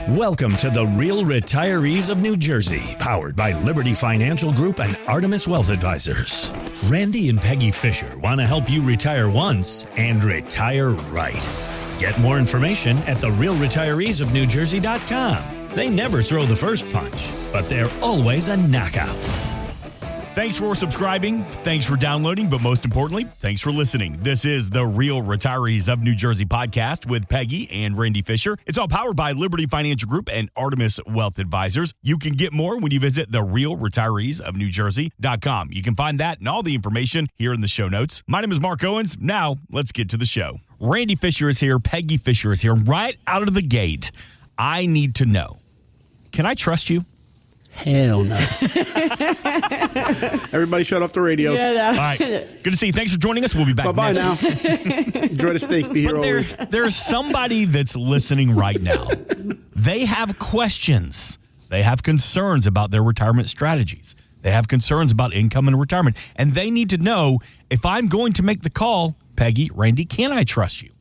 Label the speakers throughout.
Speaker 1: Welcome to the Real Retirees of New Jersey, powered by Liberty Financial Group and Artemis Wealth Advisors. Randy and Peggy Fisher want to help you retire once and retire right. Get more information at therealretireesofnewjersey.com. They never throw the first punch, but they're always a knockout.
Speaker 2: Thanks for subscribing. Thanks for downloading. But most importantly, thanks for listening. This is the Real Retirees of New Jersey podcast with Peggy and Randy Fisher. It's all powered by Liberty Financial Group and Artemis Wealth Advisors. You can get more when you visit therealretireesofnewjersey.com. You can find that and all the information here in the show notes. My name is Mark Owens. Now, let's get to the show. Randy Fisher is here. Peggy Fisher is here. Right out of the gate, I need to know, can I trust you?
Speaker 3: Hell no. Everybody shut off the radio.
Speaker 4: Yeah, no.
Speaker 2: All right. Good to see you. Thanks for joining us. We'll be back
Speaker 3: Bye-bye
Speaker 2: next
Speaker 3: now.
Speaker 2: week.
Speaker 3: Enjoy the steak. Be here all week.
Speaker 2: There's somebody that's listening right now. They have questions. They have concerns about their retirement strategies. They have concerns about income and retirement. And they need to know, if I'm going to make the call, Peggy, Randy, can I trust you?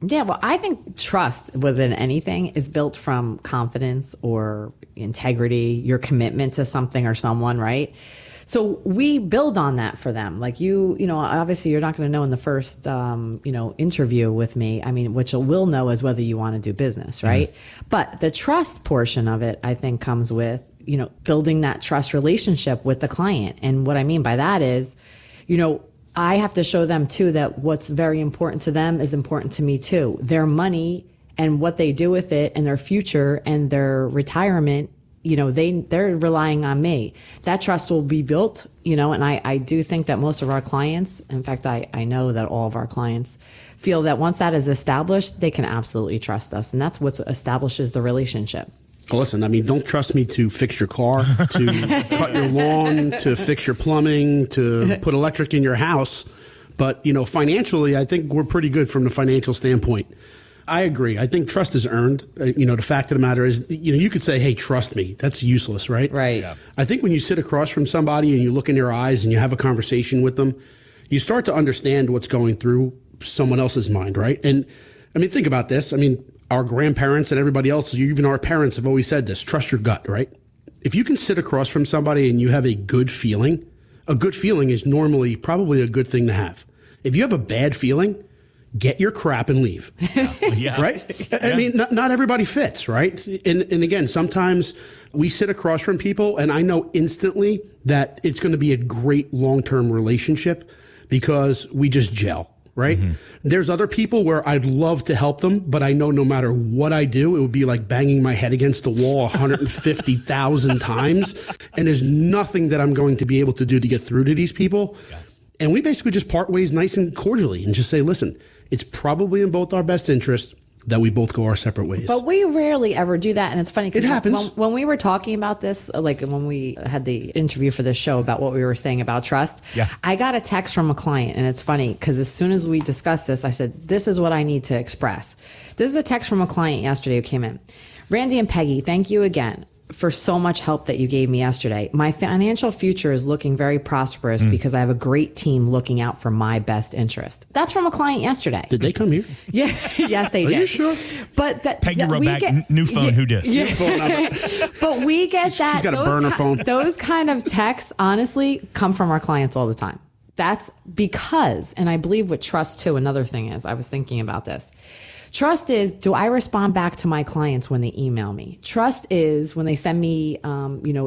Speaker 4: Yeah, well, I think trust within anything is built from confidence or integrity, your commitment to something or someone, right? So we build on that for them. Like you know, obviously you're not going to know in the first, interview with me. I mean, what you will know is whether you want to do business, right? Mm-hmm. But the trust portion of it, I think, comes with, building that trust relationship with the client. And what I mean by that is, I have to show them too that what's very important to them is important to me too. Their money and what they do with it and their future and their retirement, they're relying on me. That trust will be built, and I do think that most of our clients, in fact, I know that all of our clients feel that once that is established, they can absolutely trust us. And that's what establishes the relationship.
Speaker 3: Listen, don't trust me to fix your car, to cut your lawn, to fix your plumbing, to put electric in your house. But, financially, I think we're pretty good from the financial standpoint. I agree. I think trust is earned. The fact of the matter is, you could say, hey, trust me. That's useless, right?
Speaker 4: Right. Yeah.
Speaker 3: I think when you sit across from somebody and you look in their eyes and you have a conversation with them, you start to understand what's going through someone else's mind, right? And, think about this. Our grandparents and everybody else, even our parents, have always said this: trust your gut, right? If you can sit across from somebody and you have a good feeling is normally probably a good thing to have. If you have a bad feeling, get your crap and leave.
Speaker 2: Yeah.
Speaker 3: Right? Yeah. Not everybody fits, right? And again, sometimes we sit across from people and I know instantly that it's going to be a great long-term relationship because we just gel. Right? Mm-hmm. There's other people where I'd love to help them, but I know no matter what I do, it would be like banging my head against the wall 150,000 times. And there's nothing that I'm going to be able to do to get through to these people. Yeah. And we basically just part ways nice and cordially and just say, listen, it's probably in both our best interest that we both go our separate ways.
Speaker 4: But we rarely ever do that. And it's funny because
Speaker 3: it happens.
Speaker 4: When we were talking about this, like when we had the interview for this show about what we were saying about trust, I got a text from a client. And it's funny because as soon as we discussed this, I said, this is what I need to express. This is a text from a client yesterday who came in. Randy and Peggy, thank you again for so much help that you gave me yesterday. My financial future is looking very prosperous because I have a great team looking out for my best interest. That's from a client yesterday.
Speaker 3: Did they come here?
Speaker 4: Yeah, yes, they did.
Speaker 3: Are you sure?
Speaker 4: But
Speaker 2: Peggy wrote back, new phone, who dis?
Speaker 4: Yeah. But we get that.
Speaker 3: She's got a burner phone.
Speaker 4: Those kind of texts, honestly, come from our clients all the time. That's because, and I believe with trust too, another thing is, I was thinking about this. Trust is, do I respond back to my clients when they email me? Trust is when they send me,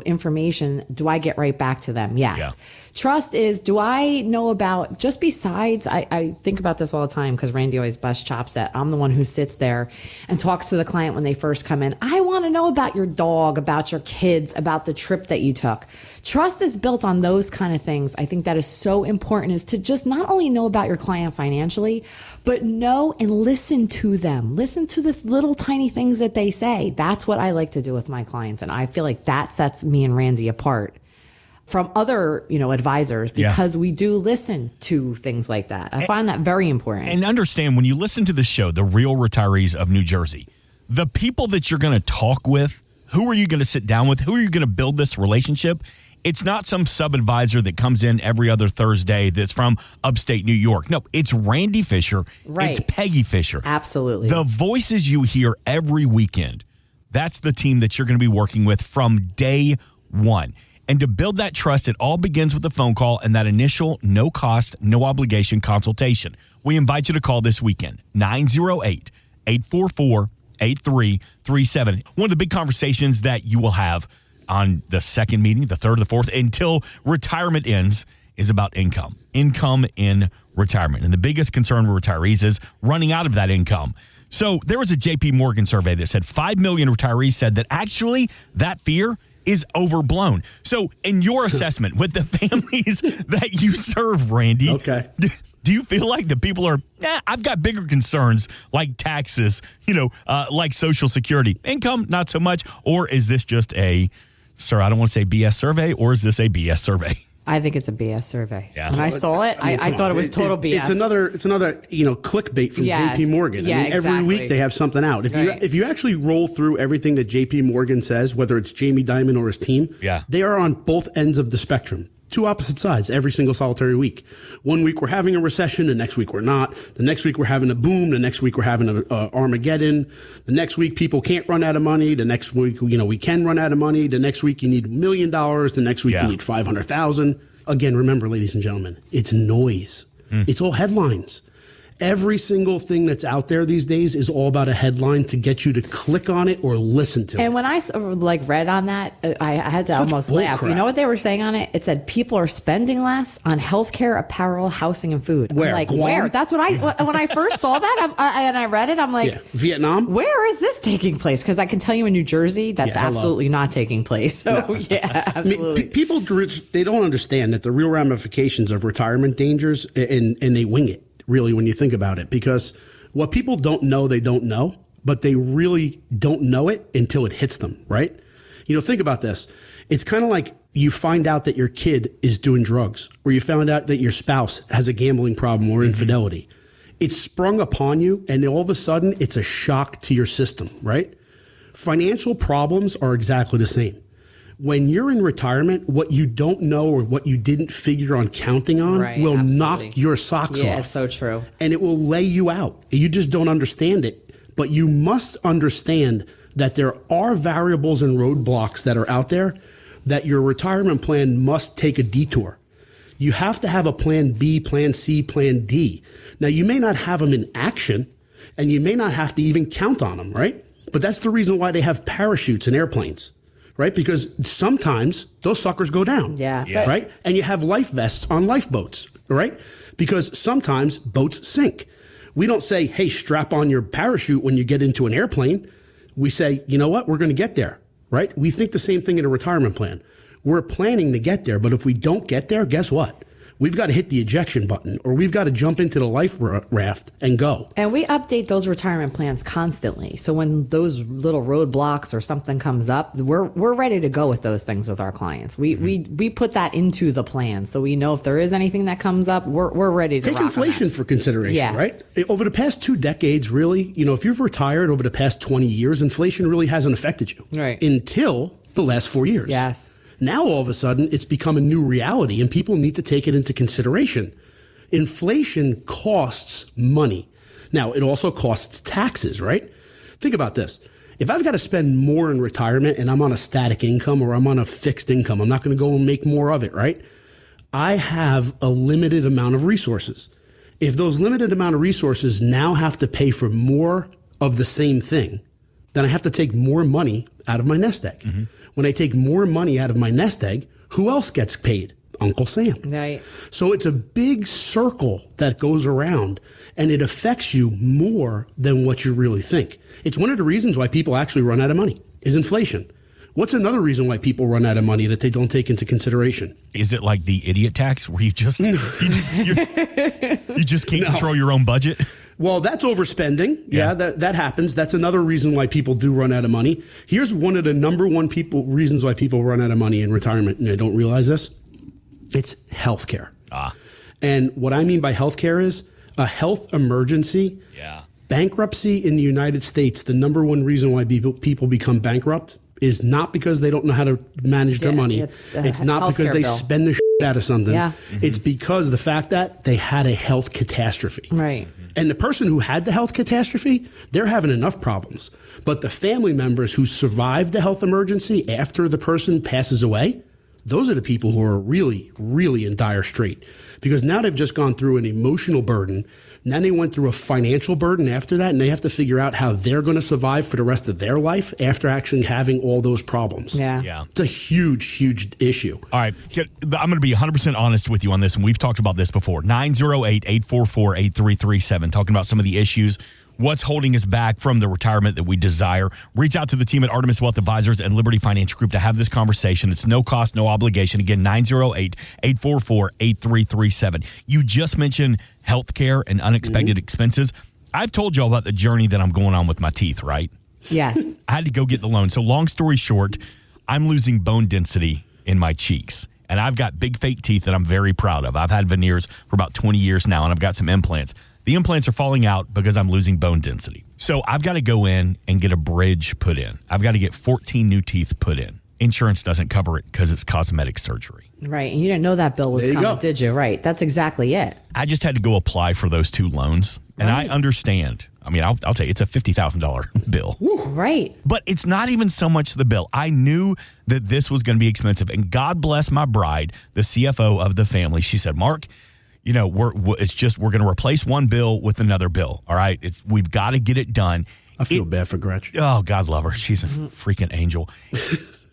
Speaker 4: information, do I get right back to them? Yes. Yeah. Trust is, do I know about, just besides, I think about this all the time because Randy always busts chops that I'm the one who sits there and talks to the client when they first come in. I want to know about your dog, about your kids, about the trip that you took. Trust is built on those kind of things. I think that is so important, is to just not only know about your client financially, but know and listen to them. Listen to the little tiny things that they say. That's what I like to do with my clients. And I feel like that sets me and Randy apart from other, advisors, because we do listen to things like that. I find that very important.
Speaker 2: And understand, when you listen to the show, The Real Retirees of New Jersey, the people that you're going to talk with, who are you going to sit down with? Who are you going to build this relationship? It's not some sub-advisor that comes in every other Thursday that's from upstate New York. No, it's Randy Fisher.
Speaker 4: Right.
Speaker 2: It's Peggy Fisher.
Speaker 4: Absolutely.
Speaker 2: The voices you hear every weekend, That's the team that you're going to be working with from day one. And to build that trust, it all begins with a phone call and that initial no cost, no obligation consultation. We invite you to call this weekend, 908-844-8337. One of the big conversations that you will have on the second meeting, the third, the fourth, until retirement ends is about income in retirement. And the biggest concern with retirees is running out of that income. So there was a JP Morgan survey that said 5 million retirees said that actually that fear is overblown. So in your assessment with the families that you serve, Randy,
Speaker 3: okay,
Speaker 2: do you feel like the people are, I've got bigger concerns like taxes, like Social Security, income, not so much? Or is this just I don't want to say BS survey, or is this a BS survey?
Speaker 4: I think it's a BS survey.
Speaker 2: Yeah.
Speaker 4: When I saw it, I thought it was total BS.
Speaker 3: It's another clickbait from JP Morgan.
Speaker 4: Yeah,
Speaker 3: every week they have something out. If you actually roll through everything that JP Morgan says, whether it's Jamie Dimon or his team, they are on both ends of the spectrum. Two opposite sides every single solitary week. One week we're having a recession, the next week we're not. The next week we're having a boom, the next week we're having a Armageddon. The next week people can't run out of money. The next week, we can run out of money. The next week you need $1 million. The next week you need 500,000. Again, remember, ladies and gentlemen, it's noise. It's all headlines. Every single thing that's out there these days is all about a headline to get you to click on it or listen to it.
Speaker 4: And when I read on that, I had to almost laugh.
Speaker 3: Crap.
Speaker 4: You know what they were saying on it? It said people are spending less on healthcare, apparel, housing, and food.
Speaker 3: Where?
Speaker 4: I'm like,
Speaker 3: Guam?
Speaker 4: where? That's what when I first saw that and I read it, I'm like,
Speaker 3: Vietnam?
Speaker 4: Where is this taking place? Because I can tell you in New Jersey, that's absolutely not taking place. So yeah, absolutely.
Speaker 3: People, they don't understand that the real ramifications of retirement dangers, and they wing it. Really, when you think about it, because what people don't know, they don't know, but they really don't know it until it hits them, right? Think about this. It's kind of like you find out that your kid is doing drugs, or you found out that your spouse has a gambling problem or infidelity. It's sprung upon you, and all of a sudden, it's a shock to your system, right? Financial problems are exactly the same. When you're in retirement, what you don't know or what you didn't figure on counting on will knock your socks off.
Speaker 4: Yeah, it's so true.
Speaker 3: And it will lay you out. You just don't understand it. But you must understand that there are variables and roadblocks that are out there that your retirement plan must take a detour. You have to have a plan B, plan C, plan D. Now, you may not have them in action, and you may not have to even count on them, right? But that's the reason why they have parachutes in airplanes. Right? Because sometimes those suckers go down.
Speaker 4: Yeah.
Speaker 3: Right? And you have life vests on lifeboats. Right? Because sometimes boats sink. We don't say, hey, strap on your parachute when you get into an airplane. We say, you know what? We're going to get there. Right? We think the same thing in a retirement plan. We're planning to get there. But if we don't get there, guess what? We've got to hit the ejection button, or we've got to jump into the life raft and go.
Speaker 4: And we update those retirement plans constantly. So when those little roadblocks or something comes up, we're ready to go with those things with our clients. We put that into the plan, so we know if there is anything that comes up, we're ready to
Speaker 3: take inflation for consideration. Right? Over the past 2 decades, really, if you've retired over the past 20 years, inflation really hasn't affected you until the last 4 years.
Speaker 4: Yes.
Speaker 3: Now, all of a sudden, it's become a new reality, and people need to take it into consideration. Inflation costs money. Now, it also costs taxes, right? Think about this. If I've got to spend more in retirement and I'm on a static income or I'm on a fixed income, I'm not going to go and make more of it, right? I have a limited amount of resources. If those limited amount of resources now have to pay for more of the same thing, then I have to take more money out of my nest egg. Mm-hmm. When I take more money out of my nest egg, who else gets paid? Uncle Sam.
Speaker 4: Right.
Speaker 3: So it's a big circle that goes around, and it affects you more than what you really think. It's one of the reasons why people actually run out of money is inflation. What's another reason why people run out of money that they don't take into consideration?
Speaker 2: Is it like the idiot tax where you just you just can't control your own budget?
Speaker 3: Well, that's overspending. Yeah, that happens. That's another reason why people do run out of money. Here's one of the number one reasons why people run out of money in retirement, and they don't realize this. It's healthcare. And what I mean by healthcare is a health emergency.
Speaker 2: Yeah.
Speaker 3: Bankruptcy in the United States, the number one reason why people become bankrupt is not because they don't know how to manage their money. It's not because they spend the shit out of something. Yeah. Mm-hmm. It's because the fact that they had a health catastrophe.
Speaker 4: Right.
Speaker 3: And the person who had the health catastrophe, they're having enough problems. But the family members who survived the health emergency after the person passes away, those are the people who are really, really in dire strait, because now they've just gone through an emotional burden. Then they went through a financial burden after that, and they have to figure out how they're going to survive for the rest of their life after actually having all those problems.
Speaker 2: Yeah.
Speaker 3: It's a huge, huge issue.
Speaker 2: All right. I'm going to be 100% honest with you on this, and we've talked about this before. 908-844-8337, talking about some of the issues, what's holding us back from the retirement that we desire. Reach out to the team at Artemis Wealth Advisors and Liberty Financial Group to have this conversation. It's no cost, no obligation. Again, 908-844-8337. You just mentioned healthcare and unexpected expenses. I've told y'all about the journey that I'm going on with my teeth, right?
Speaker 4: Yes.
Speaker 2: I had to go get the loan. So long story short, I'm losing bone density in my cheeks. And I've got big fake teeth that I'm very proud of. I've had veneers for about 20 years now, and I've got some implants. The implants are falling out because I'm losing bone density. So I've got to go in and get a bridge put in. I've got to get 14 new teeth put in. Insurance doesn't cover it because it's cosmetic surgery.
Speaker 4: Right. And you didn't know that bill was coming, did you? Right. That's exactly it.
Speaker 2: I just had to go apply for those 2 loans. And I understand. I mean, I'll tell you, it's a $50,000 bill.
Speaker 4: Right.
Speaker 2: But it's not even so much the bill. I knew that this was going to be expensive. And God bless my bride, the CFO of the family. She said, Mark, you know, we're going to replace one bill with another bill. All right. We've got to get it done.
Speaker 3: I feel bad for Gretchen.
Speaker 2: Oh, God love her. She's a freaking angel.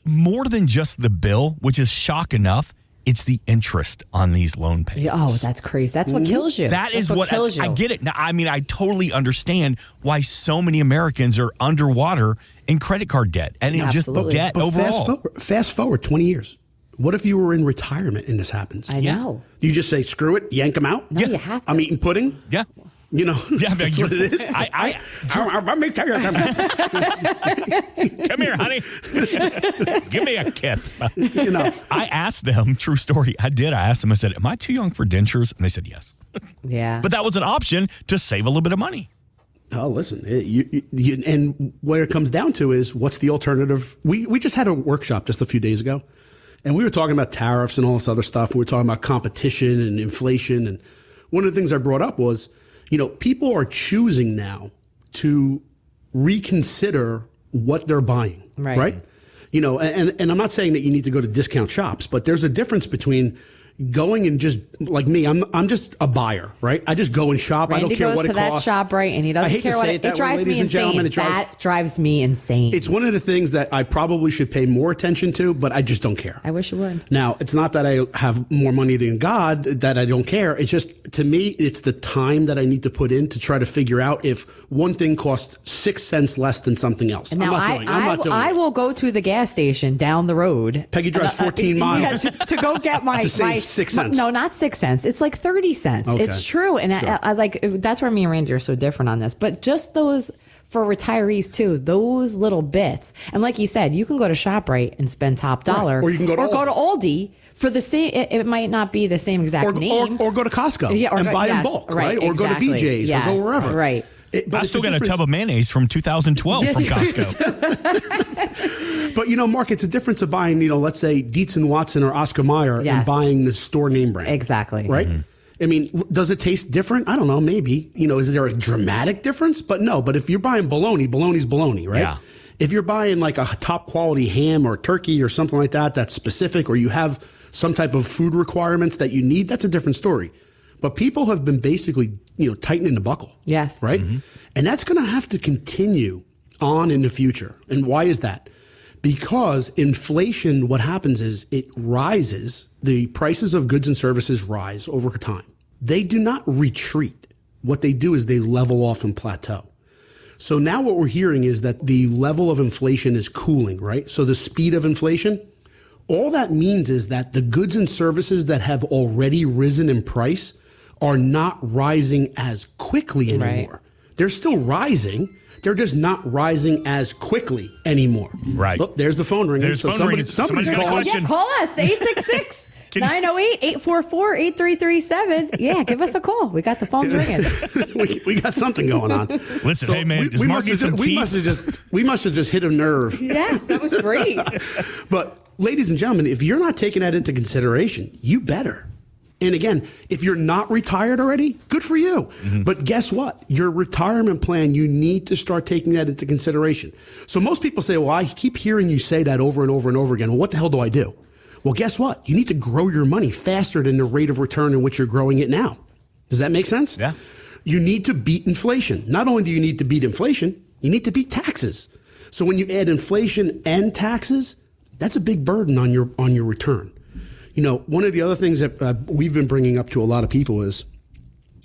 Speaker 2: More than just the bill, which is shock enough, it's the interest on these loan payments.
Speaker 4: Oh, that's crazy. That's what kills you.
Speaker 2: That's what kills you. I get it. Now, I mean, I totally understand why so many Americans are underwater in credit card debt and in just debt overall.
Speaker 3: Fast forward 20 years. What if you were in retirement and this happens?
Speaker 4: I know.
Speaker 3: You just say, screw it, yank them out?
Speaker 4: No, you have to.
Speaker 3: I'm eating pudding?
Speaker 2: Yeah.
Speaker 3: You know,
Speaker 2: that's
Speaker 3: what it is.
Speaker 2: Let me tell you. Come here, honey. Give me a kiss.
Speaker 3: You know,
Speaker 2: I asked them, true story. I asked them, I said, am I too young for dentures? And they said, yes.
Speaker 4: Yeah.
Speaker 2: But that was an option to save a little bit of money.
Speaker 3: Oh, listen, and what it comes down to is what's the alternative? We just had a workshop just a few days ago, and we were talking about tariffs and all this other stuff. We were talking about competition and inflation. And one of the things I brought up was, you know, people are choosing now to reconsider what they're buying, right? You know, and I'm not saying that you need to go to discount shops, but there's a difference between going and just like me, I'm just a buyer, right? I just go and shop.
Speaker 4: Randy
Speaker 3: I don't care what it costs.
Speaker 4: goes to that shop, right? And he doesn't care what it drives me insane. That drives me insane.
Speaker 3: It's one of the things that I probably should pay more attention to, but I just don't care.
Speaker 4: I wish you would.
Speaker 3: Now, it's not that I have more money than God that I don't care. It's just, to me, it's the time that I need to put in to try to figure out if one thing costs 6 cents less than something else.
Speaker 4: Now,
Speaker 3: I'm not doing
Speaker 4: I will go to the gas station down the road.
Speaker 3: Peggy drives 14 miles.
Speaker 4: To go get my...
Speaker 3: to save 6 cents.
Speaker 4: No, not 6 cents. It's like 30 cents.
Speaker 3: Okay.
Speaker 4: It's true. And
Speaker 3: Sure.
Speaker 4: I like, that's where me and Randy are so different on this. But just those, for retirees too, those little bits. And like you said, you can go to ShopRite and spend top dollar.
Speaker 3: Right. Or you can go to
Speaker 4: Aldi for the same, it might not be the same exact name.
Speaker 3: Or go to Costco and buy in bulk, right? Or
Speaker 4: exactly.
Speaker 3: go to BJ's or go wherever.
Speaker 4: Right.
Speaker 2: I still got a tub of mayonnaise from 2012 from
Speaker 3: Costco. But, you know, Mark, it's a difference of buying, you know, let's say Dietz and Watson or Oscar Mayer and buying the store name brand.
Speaker 4: Exactly.
Speaker 3: Right? Mm-hmm. I mean, does it taste different? I don't know. Maybe. You know, is there a dramatic difference? But no. But if you're buying bologna's bologna, right?
Speaker 2: Yeah.
Speaker 3: If you're buying like a top quality ham or turkey or something like that, that's specific, or you have some type of food requirements that you need, that's a different story. But people have been basically, you know, tightening the buckle.
Speaker 4: Yes.
Speaker 3: Right? Mm-hmm. And that's going to have to continue on in the future. And why is that? Because inflation, what happens is it rises. The prices of goods and services rise over time. They do not retreat. What they do is they level off and plateau. So now what we're hearing is that the level of inflation is cooling, right? So the speed of inflation, all that means is that the goods and services that have already risen in price are not rising as quickly anymore. Right. They're still rising. They're just not rising as quickly anymore.
Speaker 2: Right.
Speaker 3: Look, there's the phone ringing.
Speaker 2: There's somebody's
Speaker 3: calling.
Speaker 2: got a question.
Speaker 4: Yeah, call us, 866-908-844-8337. Yeah, give us a call. We got the phones ringing.
Speaker 3: we got something going on.
Speaker 2: Listen, so hey, man, we must
Speaker 3: have just hit a nerve.
Speaker 4: Yes, that was great.
Speaker 3: But, ladies and gentlemen, if you're not taking that into consideration, you better. And again, if you're not retired already, good for you. But guess what? Your retirement plan, you need to start taking that into consideration. So most people say, well, I keep hearing you say that over and over and over again. Well, what the hell do I do? Well, guess what? You need to grow your money faster than the rate of return in which you're growing it now. Does that make sense?
Speaker 2: Yeah.
Speaker 3: You need to beat inflation. Not only do you need to beat inflation, you need to beat taxes. So when you add inflation and taxes, that's a big burden on your return. You know, one of the other things that we've been bringing up to a lot of people is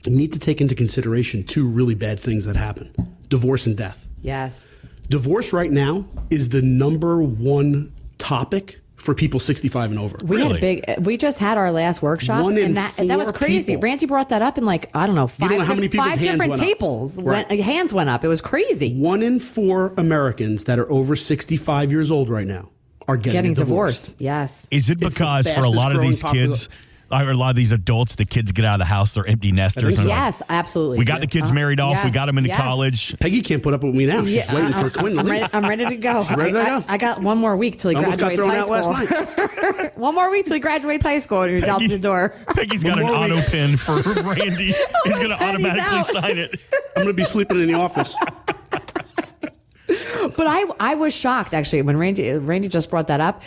Speaker 3: you need to take into consideration two really bad things that happen: divorce and death.
Speaker 4: Yes.
Speaker 3: Divorce right now is the number one topic for people 65 and over.
Speaker 4: We just had our last workshop, and that was crazy.
Speaker 3: People.
Speaker 4: Randy brought that up in like, I don't know,
Speaker 3: You don't know how many people's
Speaker 4: five
Speaker 3: hands
Speaker 4: different
Speaker 3: went up.
Speaker 4: tables.
Speaker 3: Right.
Speaker 4: Hands went up. It was crazy.
Speaker 3: 1 in 4 Americans that are over 65 years old right now are getting a divorce.
Speaker 4: Yes.
Speaker 2: Is it
Speaker 3: It's the
Speaker 2: because for a lot of these
Speaker 3: fastest-growing
Speaker 2: kids, or a lot of these adults, the kids get out of the house, they're empty nesters. And
Speaker 4: Yes, absolutely.
Speaker 2: we got the kids married off. We
Speaker 4: Yes,
Speaker 2: got them into
Speaker 4: yes.
Speaker 2: college.
Speaker 3: Peggy can't put up with me now. She's waiting for Quinn to leave.
Speaker 4: I'm ready to go.
Speaker 3: ready to go?
Speaker 4: I got one more week till he
Speaker 3: Almost got
Speaker 4: graduates
Speaker 3: thrown
Speaker 4: high
Speaker 3: out
Speaker 4: school.
Speaker 3: last night.
Speaker 4: One more week till he graduates high school and he's out the door.
Speaker 2: Peggy's got an
Speaker 3: One more
Speaker 2: auto
Speaker 3: week.
Speaker 2: pen for Randy. He's going to
Speaker 4: He's
Speaker 2: automatically
Speaker 4: out.
Speaker 2: sign it.
Speaker 3: I'm going to be sleeping in the office.
Speaker 4: But I was shocked actually when Randy just brought that up.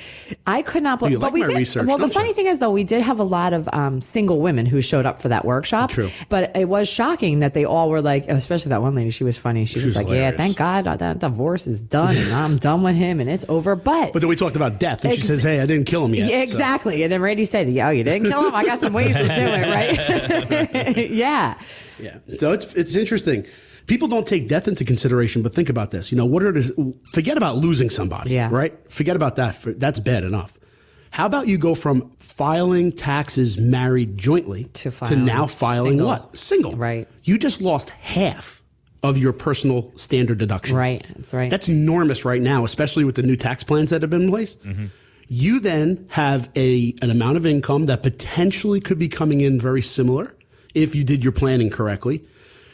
Speaker 4: I could not believe.
Speaker 3: You like
Speaker 4: but we
Speaker 3: my
Speaker 4: did.
Speaker 3: research,
Speaker 4: Well, the
Speaker 3: don't
Speaker 4: funny
Speaker 3: you?
Speaker 4: thing is though, we did have a lot of single women who showed up for that workshop.
Speaker 3: True.
Speaker 4: But it was shocking that they all were like, especially that one lady. She was funny. She was like,
Speaker 3: hilarious.
Speaker 4: "Yeah, thank God that divorce is done, and I'm done with him, and it's over." But
Speaker 3: But then we talked about death, and she says, hey, I didn't kill him yet.
Speaker 4: yeah,
Speaker 3: So-
Speaker 4: exactly. And then Randy said, "Yo, you didn't kill him. I got some ways to do it, right?" Yeah.
Speaker 3: Yeah. So it's interesting. People don't take death into consideration, but think about this. You know, forget about losing somebody,
Speaker 4: Yeah.
Speaker 3: right? Forget about that. That's bad enough. How about you go from filing taxes married jointly
Speaker 4: To
Speaker 3: now filing
Speaker 4: single.
Speaker 3: what? Single.
Speaker 4: Right.
Speaker 3: You just lost half of your personal standard deduction.
Speaker 4: Right. That's right.
Speaker 3: That's enormous right now, especially with the new tax plans that have been in place. You then have an amount of income that potentially could be coming in very similar if you did your planning correctly.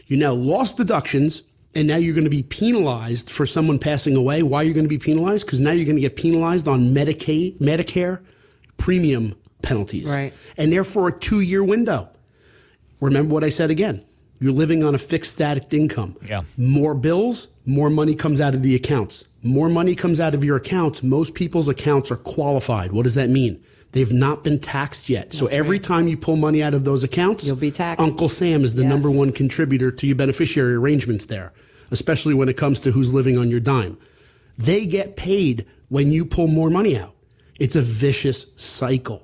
Speaker 3: You now lost deductions, and now you're going to be penalized for someone passing away. Why are you going to be penalized? Because now you're going to get penalized on Medicare premium penalties.
Speaker 4: Right.
Speaker 3: And therefore a 2-year window. Remember what I said again. You're living on a fixed static income.
Speaker 2: Yeah.
Speaker 3: More bills, more money comes out of the accounts. More money comes out of your accounts. Most people's accounts are qualified. What does that mean? They've not been taxed yet. So every time you pull money out of those accounts,
Speaker 4: You'll be taxed.
Speaker 3: Uncle Sam is the
Speaker 4: Yes.
Speaker 3: number one contributor to your beneficiary arrangements there, especially when it comes to who's living on your dime. They get paid when you pull more money out. It's a vicious cycle.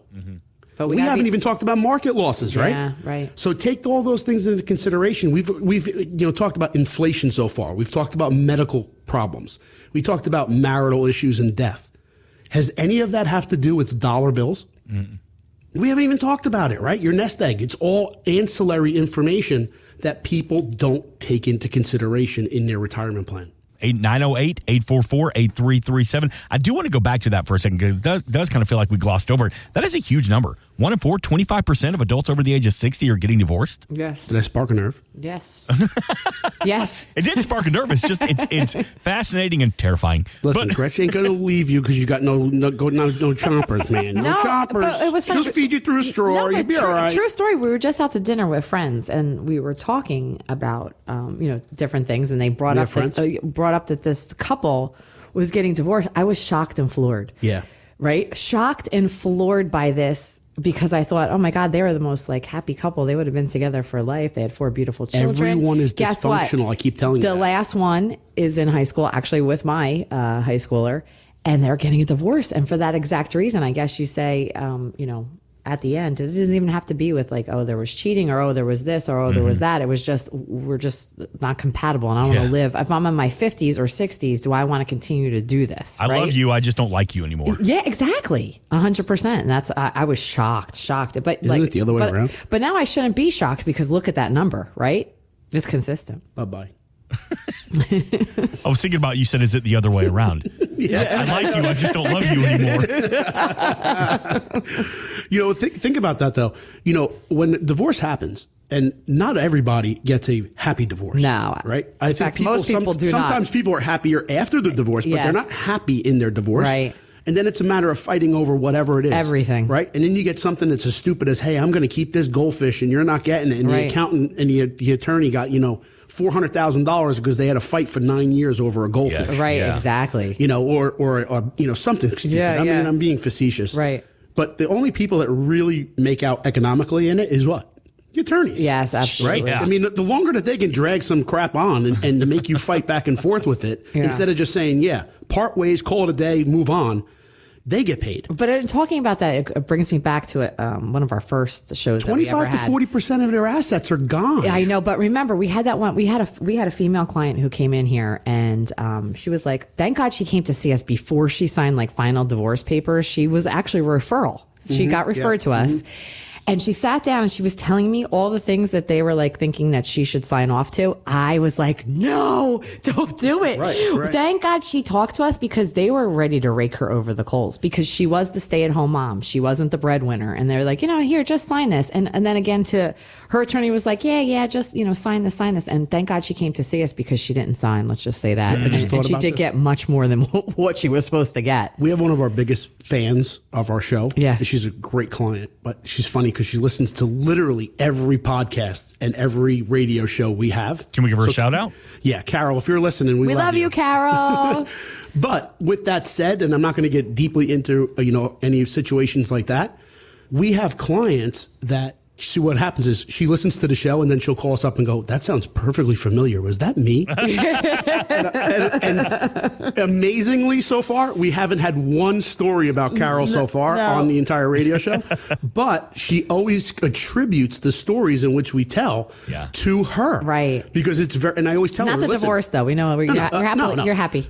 Speaker 4: But
Speaker 3: We haven't even talked about market losses, right?
Speaker 4: Yeah, right.
Speaker 3: So take all those things into consideration. We've talked about inflation so far. We've talked about medical problems. We talked about marital issues and death. Has any of that have to do with dollar bills? We haven't even talked about it, right? Your nest egg. It's all ancillary information that people don't take into consideration in their retirement plan.
Speaker 2: 908-844-8337. I do want to go back to that for a second because it does kind of feel like we glossed over it. That is a huge number. 1 in 4, 25% of adults over the age of 60 are getting divorced.
Speaker 4: Yes.
Speaker 3: Did I spark a nerve?
Speaker 4: Yes. Yes.
Speaker 2: It did spark a nerve. It's just, it's fascinating and terrifying.
Speaker 3: Listen,
Speaker 2: But-
Speaker 3: Gretchen ain't going to leave you because you got no chompers, man. No,
Speaker 4: No,
Speaker 3: chompers.
Speaker 4: but it was
Speaker 3: She'll
Speaker 4: fun.
Speaker 3: feed you through a straw.
Speaker 4: No,
Speaker 3: You'll
Speaker 4: but
Speaker 3: be all right.
Speaker 4: True story. We were just out to dinner with friends, and we were talking about different things, and they brought
Speaker 3: We
Speaker 4: up
Speaker 3: have
Speaker 4: brought up that this couple was getting divorced. I was shocked and floored.
Speaker 3: Yeah.
Speaker 4: Right. Shocked and floored by this because I thought, oh my God, they were the most like happy couple. They would have been together for life. They had 4 beautiful children.
Speaker 3: Everyone is
Speaker 4: Guess what?
Speaker 3: dysfunctional. I keep telling you
Speaker 4: The
Speaker 3: that.
Speaker 4: last one is in high school, actually with my high schooler, and they're getting a divorce. And for that exact reason, I guess you say, at the end, it doesn't even have to be with like, oh, there was cheating or, oh, there was this or, oh, there was that. It was just, we're just not compatible. And I don't want to live. If I'm in my 50s or 60s, do I want to continue to do this?
Speaker 2: I love you. I just don't like you anymore.
Speaker 4: Yeah, exactly. 100%. And that's, I was shocked. But
Speaker 3: Isn't it the other way around?
Speaker 4: But now I shouldn't be shocked because look at that number, right? It's consistent.
Speaker 3: Bye-bye.
Speaker 2: I was thinking about you said, is it the other way around? I like you. I just don't love you anymore.
Speaker 3: Think about that, though. When divorce happens, and not everybody gets a happy divorce.
Speaker 4: No.
Speaker 3: Right?
Speaker 4: In fact, most people do not.
Speaker 3: Sometimes people are happier after the divorce, but
Speaker 4: Yes.
Speaker 3: they're not happy in their divorce.
Speaker 4: Right.
Speaker 3: And then it's a matter of fighting over whatever it is.
Speaker 4: Everything.
Speaker 3: Right? And then you get something that's as stupid as, hey, I'm going to keep this goldfish and you're not getting it. And the accountant and the attorney got, $400,000 because they had a fight for 9 years over a goldfish.
Speaker 4: Right, exactly.
Speaker 3: Or something stupid.
Speaker 4: Yeah,
Speaker 3: mean, I'm being facetious.
Speaker 4: Right.
Speaker 3: But the only people that really make out economically in it is what? The attorneys.
Speaker 4: Yes, absolutely.
Speaker 3: Right?
Speaker 2: Yeah.
Speaker 3: I mean, the longer that they can drag some crap on and to make you fight back and forth with it, instead of just saying, part ways, call it a day, move on, they get paid.
Speaker 4: But in talking about that, it brings me back to one of our first shows.
Speaker 3: 25 to 40% of their assets are gone.
Speaker 4: Yeah, I know, but remember, we had that one. We had a female client who came in here, and she was like, "Thank God she came to see us before she signed like final divorce papers." She was actually a referral. She got referred to us. And she sat down and she was telling me all the things that they were like thinking that she should sign off to. I was like, no, don't do it.
Speaker 3: Right.
Speaker 4: Thank God she talked to us, because they were ready to rake her over the coals, because she was the stay-at-home mom. She wasn't the breadwinner. And they're like, here, just sign this. And then again, to her attorney was like, just, sign this. And thank God she came to see us, because she didn't sign. Let's just say that. And she did get much more than what she was supposed to get.
Speaker 3: We have one of our biggest fans of our show.
Speaker 4: Yeah.
Speaker 3: She's a great client, but she's funny because she listens to literally every podcast and every radio show we have.
Speaker 2: Can we give her a shout out?
Speaker 3: Yeah, Carol, if you're listening, we
Speaker 4: love you, Carol.
Speaker 3: But with that said, and I'm not going to get deeply into any situations like that, we have clients that what happens is she listens to the show and then she'll call us up and go, "That sounds perfectly familiar. Was that me?" and amazingly, so far, we haven't had one story about Carol so far on the entire radio show. But she always attributes the stories in which we tell to her.
Speaker 4: Right.
Speaker 3: Because it's very, and I always tell her,
Speaker 4: not the
Speaker 3: listen,
Speaker 4: divorce, though. We know you're happy. You're happy.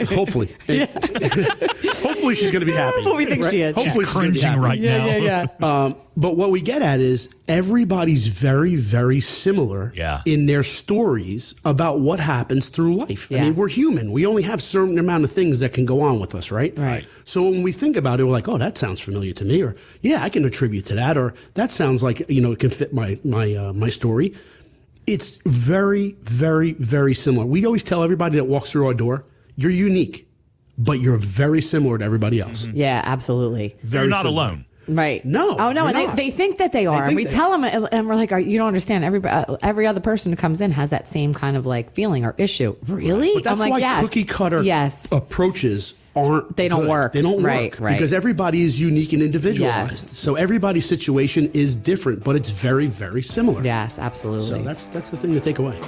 Speaker 3: Hopefully. Hopefully she's going to be happy.
Speaker 4: We think she is.
Speaker 2: She's cringing right now.
Speaker 4: Yeah.
Speaker 3: But what we get at is everybody's very, very similar in their stories about what happens through life.
Speaker 4: Yeah.
Speaker 3: I mean, we're human. We only have a certain amount of things that can go on with us, right?
Speaker 4: Right.
Speaker 3: So when we think about it, we're like, "Oh, that sounds familiar to me," or "Yeah, I can attribute to that," or "That sounds like it can fit my story." It's very, very, very similar. We always tell everybody that walks through our door, "You're unique, but you're very similar to everybody else."
Speaker 4: Yeah, absolutely.
Speaker 2: You're not alone.
Speaker 4: Right.
Speaker 3: No.
Speaker 4: Oh, no. And they think that they are. And we tell them, and we're like, you don't understand. Every other person who comes in has that same kind of like feeling or issue. Really?
Speaker 3: But that's
Speaker 4: I'm like,
Speaker 3: why cookie cutter approaches aren't
Speaker 4: They don't
Speaker 3: good.
Speaker 4: work.
Speaker 3: They don't
Speaker 4: Right.
Speaker 3: work because everybody is unique and individualized.
Speaker 4: Yes.
Speaker 3: So everybody's situation is different, but it's very, very similar.
Speaker 4: Yes, absolutely.
Speaker 3: So that's the thing to take away.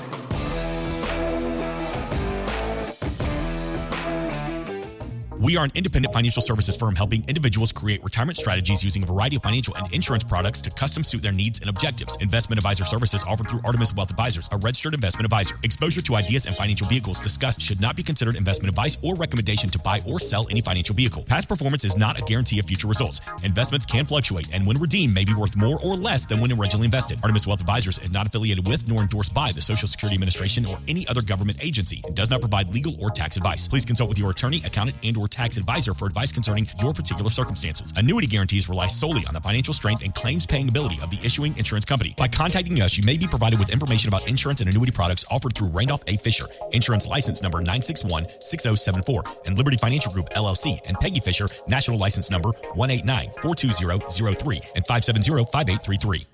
Speaker 2: We are an independent financial services firm helping individuals create retirement strategies using a variety of financial and insurance products to custom suit their needs and objectives. Investment advisor services offered through Artemis Wealth Advisors, a registered investment advisor. Exposure to ideas and financial vehicles discussed should not be considered investment advice or recommendation to buy or sell any financial vehicle. Past performance is not a guarantee of future results. Investments can fluctuate and when redeemed may be worth more or less than when originally invested. Artemis Wealth Advisors is not affiliated with nor endorsed by the Social Security Administration or any other government agency and does not provide legal or tax advice. Please consult with your attorney, accountant, and or tax advisor for advice concerning your particular circumstances. Annuity guarantees rely solely on the financial strength and claims paying ability of the issuing insurance company. By contacting us, you may be provided with information about insurance and annuity products offered through Randolph A. Fisher, insurance license number 9616074, and Liberty Financial Group, LLC, and Peggy Fisher, national license number 189420003 and 5705833.